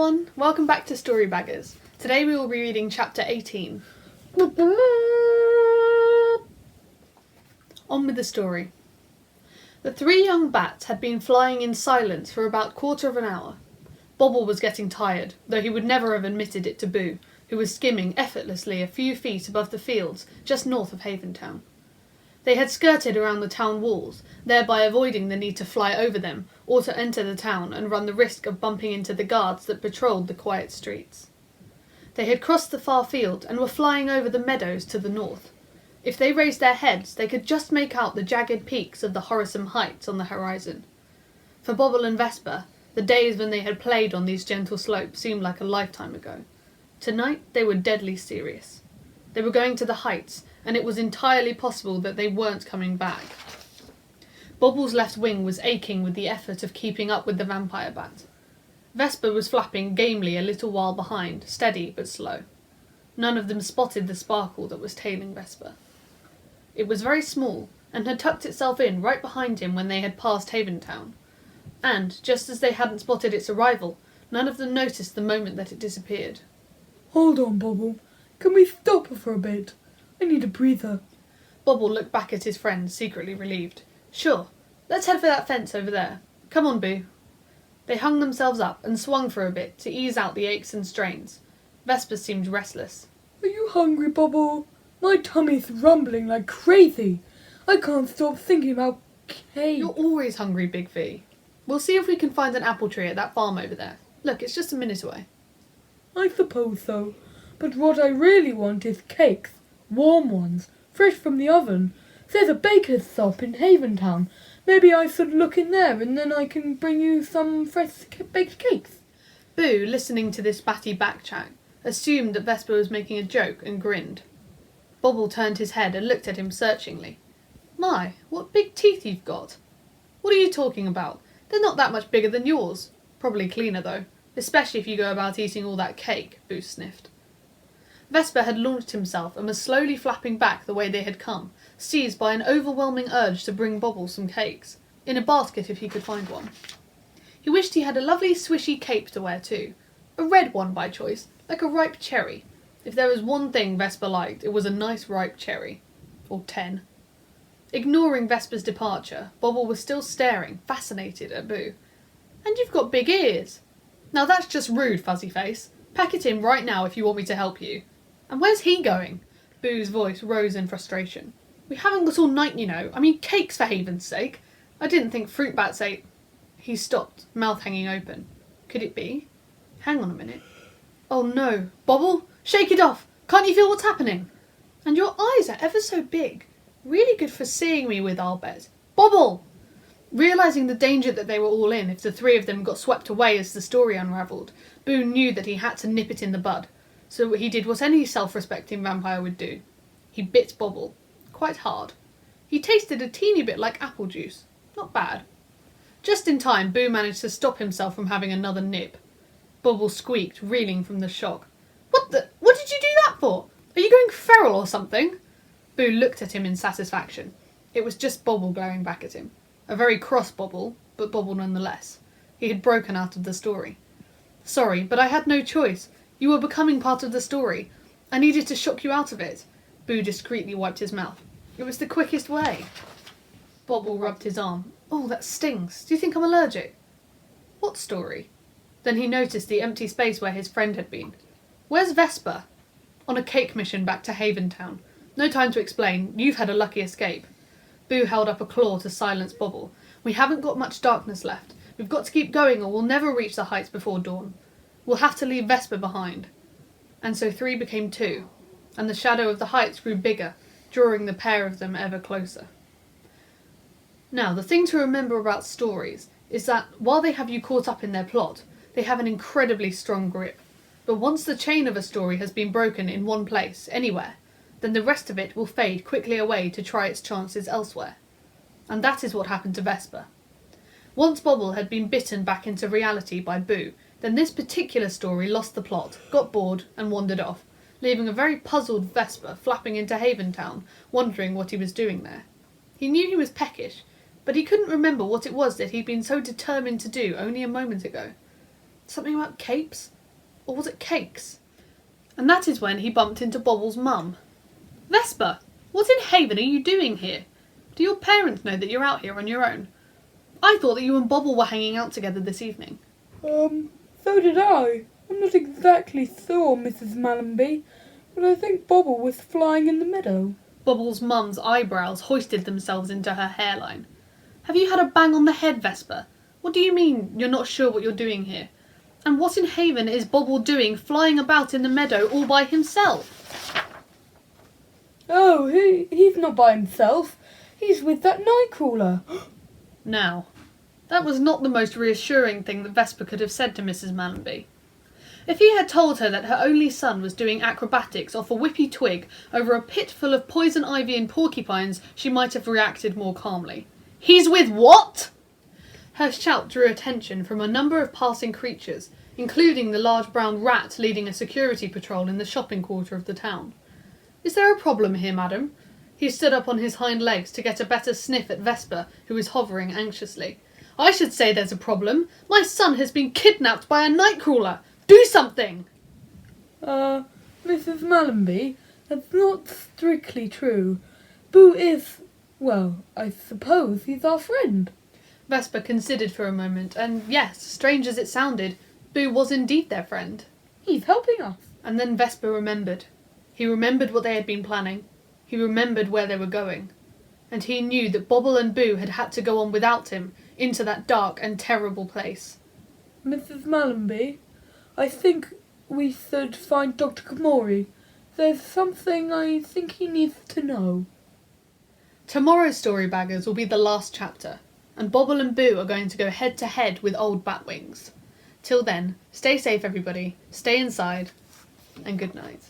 everyone, welcome back to Storybaggers. Today we will be reading chapter 18. On with the story. The three young bats had been flying in silence for about quarter of an hour. Bobble was getting tired, though he would never have admitted it to Boo, who was skimming effortlessly a few feet above the fields just north of Haventown. They had skirted around the town walls, thereby avoiding the need to fly over them or to enter the town and run the risk of bumping into the guards that patrolled the quiet streets. They had crossed the far field and were flying over the meadows to the north. If they raised their heads, they could just make out the jagged peaks of the Horrocks Heights on the horizon. For Bobble and Vesper, the days when they had played on these gentle slopes seemed like a lifetime ago. Tonight they were deadly serious. They were going to the heights, and it was entirely possible that they weren't coming back. Bobble's left wing was aching with the effort of keeping up with the vampire bat. Vesper was flapping gamely a little while behind, steady but slow. None of them spotted the sparkle that was tailing Vesper. It was very small, and had tucked itself in right behind him when they had passed Haventown. And, just as they hadn't spotted its arrival, none of them noticed the moment that it disappeared. "Hold on, Bobble. Can we stop for a bit? I need a breather." Bobble looked back at his friend, secretly relieved. "Sure. Let's head for that fence over there. Come on, Boo." They hung themselves up and swung for a bit to ease out the aches and strains. Vesper seemed restless. "Are you hungry, Bobble? My tummy's rumbling like crazy. I can't stop thinking about cake." "You're always hungry, Big V. We'll see if we can find an apple tree at that farm over there. Look, it's just a minute away." "I suppose so. But what I really want is cakes. Warm ones, fresh from the oven. There's a baker's shop in Haventown. Maybe I should look in there and then I can bring you some fresh baked cakes." Boo, listening to this batty backchat, assumed that Vesper was making a joke and grinned. Bobble turned his head and looked at him searchingly. "My, what big teeth you've got. What are you talking about? They're not that much bigger than yours. Probably cleaner though, especially if you go about eating all that cake," Boo sniffed. Vesper had launched himself and was slowly flapping back the way they had come, seized by an overwhelming urge to bring Bobble some cakes, in a basket if he could find one. He wished he had a lovely swishy cape to wear too, a red one by choice, like a ripe cherry. If there was one thing Vesper liked, it was a nice ripe cherry. Or 10. Ignoring Vesper's departure, Bobble was still staring, fascinated, at Boo. "And you've got big ears. Now that's just rude, Fuzzy Face. Pack it in right now if you want me to help you." "And where's he going?" Boo's voice rose in frustration. "We haven't got all night, you know. I mean, cakes for Haven's sake. I didn't think fruit bats ate—" He stopped, mouth hanging open. Could it be? Hang on a minute. "Oh no. Bobble, shake it off. Can't you feel what's happening? And your eyes are ever so big. Really good for seeing me with, I'll bet. Bobble!" Realising the danger that they were all in if the three of them got swept away as the story unravelled, Boo knew that he had to nip it in the bud, so he did what any self-respecting vampire would do. He bit Bobble. Quite hard. He tasted a teeny bit like apple juice. Not bad. Just in time, Boo managed to stop himself from having another nip. Bobble squeaked, reeling from the shock. What did you do that for? Are you going feral or something?" Boo looked at him in satisfaction. It was just Bobble glaring back at him. A very cross Bobble, but Bobble nonetheless. He had broken out of the story. "Sorry, but I had no choice. You were becoming part of the story. I needed to shock you out of it." Boo discreetly wiped his mouth. "It was the quickest way." Bobble rubbed his arm. "Oh, that stings. Do you think I'm allergic?" "What story?" Then he noticed the empty space where his friend had been. "Where's Vesper?" "On a cake mission back to Haventown. No time to explain. You've had a lucky escape." Boo held up a claw to silence Bobble. "We haven't got much darkness left. We've got to keep going or we'll never reach the heights before dawn. We'll have to leave Vesper behind." And so 3 became 2, and the shadow of the heights grew bigger, drawing the pair of them ever closer. Now, the thing to remember about stories is that, while they have you caught up in their plot, they have an incredibly strong grip. But once the chain of a story has been broken in one place, anywhere, then the rest of it will fade quickly away to try its chances elsewhere. And that is what happened to Vesper. Once Bobble had been bitten back into reality by Boo, then this particular story lost the plot, got bored, and wandered off, leaving a very puzzled Vesper flapping into Haventown, wondering what he was doing there. He knew he was peckish, but he couldn't remember what it was that he'd been so determined to do only a moment ago. Something about capes? or was it cakes? And that is when he bumped into Bobble's mum. Vesper, what in Haven are you doing here? Do your parents know that you're out here on your own? I thought that you and Bobble were hanging out together this evening. So did I. I'm not exactly sure, Mrs. Mallenby, but I think Bobble was flying in the meadow. Bobble's mum's eyebrows hoisted themselves into her hairline. Have you had a bang on the head, Vesper? What do you mean you're not sure what you're doing here? And what in Haven is Bobble doing flying about in the meadow all by himself? Oh, he's not by himself. He's with that Nightcrawler. Now, that was not the most reassuring thing that Vesper could have said to Mrs. Mallenby. If he had told her that her only son was doing acrobatics off a whippy twig over a pit full of poison ivy and porcupines, she might have reacted more calmly. He's with what? Her shout drew attention from a number of passing creatures, including the large brown rat leading a security patrol in the shopping quarter of the town. Is there a problem here, madam? He stood up on his hind legs to get a better sniff at Vesper, who was hovering anxiously. I should say there's a problem. My son has been kidnapped by a Nightcrawler. Do something! Mrs. Mallenby, that's not strictly true. Boo is, well, I suppose he's our friend. Vesper considered for a moment, and yes, strange as it sounded, Boo was indeed their friend. He's helping us. And then Vesper remembered. He remembered what they had been planning. He remembered where they were going. And he knew that Bobble and Boo had had to go on without him into that dark and terrible place. Mrs. Mallenby, I think we should find Dr. Kamori. There's something I think he needs to know. Tomorrow's Story Baggers will be the last chapter, and Bobble and Boo are going to go head to head with Old Batwings. Till then, stay safe everybody, stay inside, and good night.